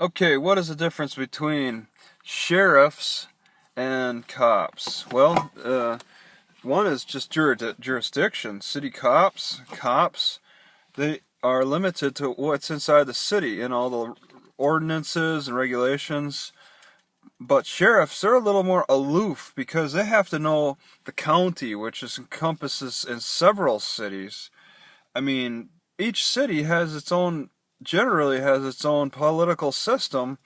Okay, what is the difference between sheriffs and cops? Well, one is just jurisdiction. City cops, they are limited to what's inside the city and all the ordinances and regulations. But sheriffs, they're a little more aloof because they have to know the county, which is encompasses in several cities. I mean, each city has its own, generally has its own political system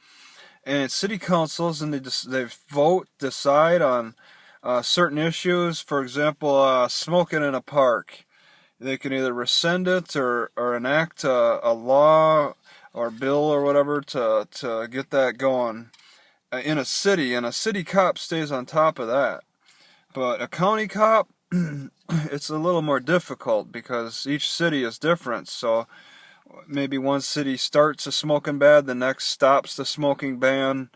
and city councils, and they vote, decide on certain issues. For example, smoking in a park. They can either rescind it or enact a law or bill or whatever to get that going in a city, and a city cop stays on top of that. But a county cop, it's a little more difficult because each city is different. So maybe one city starts a smoking ban, the next stops the smoking ban.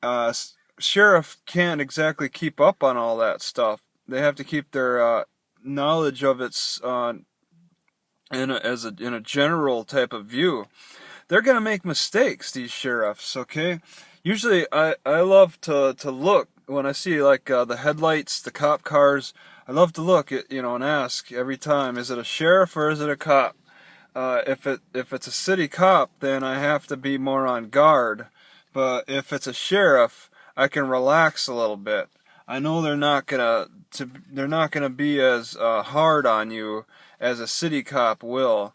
Uh, Sheriff can't exactly keep up on all that stuff. They have to keep their knowledge of its in a general type of view. They're gonna make mistakes, these sheriffs. Okay, usually I love to look when I see like the headlights, the cop cars. I love to look at and ask every time: is it a sheriff or is it a cop? If it's a city cop, then I have to be more on guard. But if it's a sheriff, I can relax a little bit. I know they're not gonna be as hard on you as a city cop will.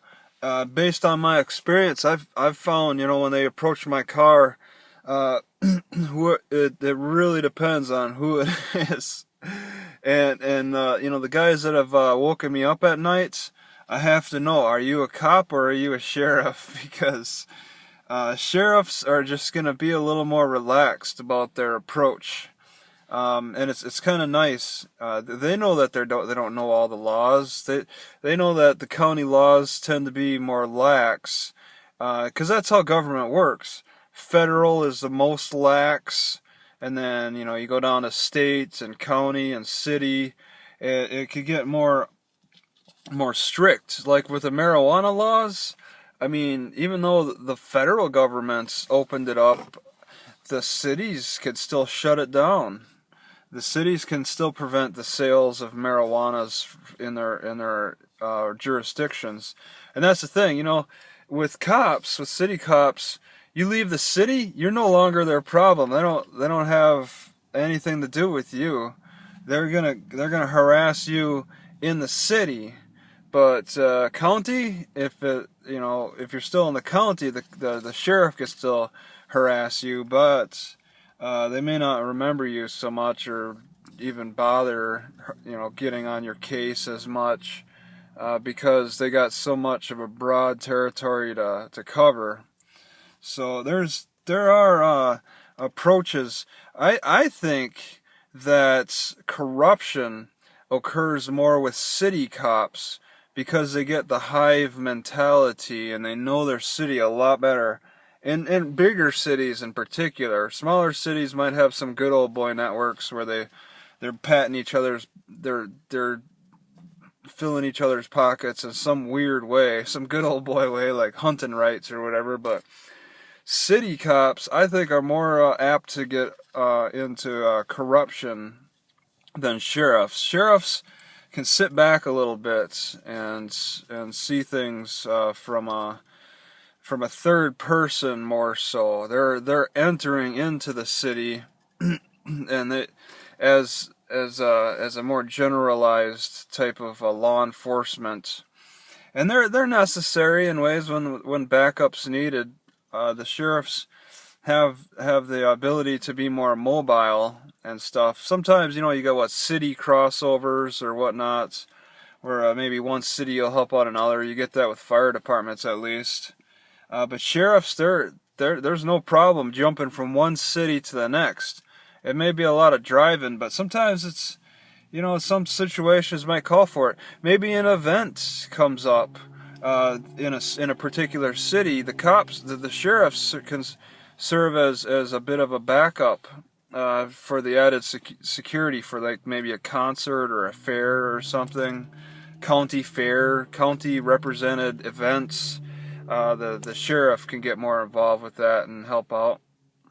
Based on my experience, I've found when they approach my car, it really depends on who it is, and the guys that have woken me up at nights. I have to know, are you a cop or are you a sheriff? Because sheriffs are just going to be a little more relaxed about their approach. And it's kind of nice. They know that they don't know all the laws. They know that the county laws tend to be more lax, because that's how government works. Federal is the most lax, and then you go down to states and county and city. It could get more strict. Like with the marijuana laws, I mean, even though the federal government's opened it up, the cities could still shut it down. The cities can still prevent the sales of marijuanas in their jurisdictions, and that's the thing. With cops, with city cops, you leave the city, you're no longer their problem. They don't have anything to do with you. They're gonna harass you in the city. But county, if you're still in the county, the sheriff can still harass you, but they may not remember you so much or even bother, getting on your case as much, because they got so much of a broad territory to cover. So there are approaches. I think that corruption occurs more with city cops because they get the hive mentality and they know their city a lot better. In bigger cities in particular, smaller cities might have some good old boy networks where they're patting each other's, they're filling each other's pockets in some weird way, some good old boy way, like hunting rights or whatever. But city cops, I think, are more apt to get into corruption than sheriffs. Sheriffs can sit back a little bit and see things from a third person more so. They're entering into the city, and they as a more generalized type of law enforcement, and they're necessary in ways when backup's needed. The sheriffs have the ability to be more mobile and stuff. Sometimes you got city crossovers or whatnot, where maybe one city will help out another. You get that with fire departments at least. But sheriffs, there's no problem jumping from one city to the next. It may be a lot of driving, but sometimes it's, some situations might call for it. Maybe an event comes up in a particular city. The sheriffs can serve as a bit of a backup for the added security for like maybe a concert or a fair or something. County fair, county represented events. the sheriff can get more involved with that and help out.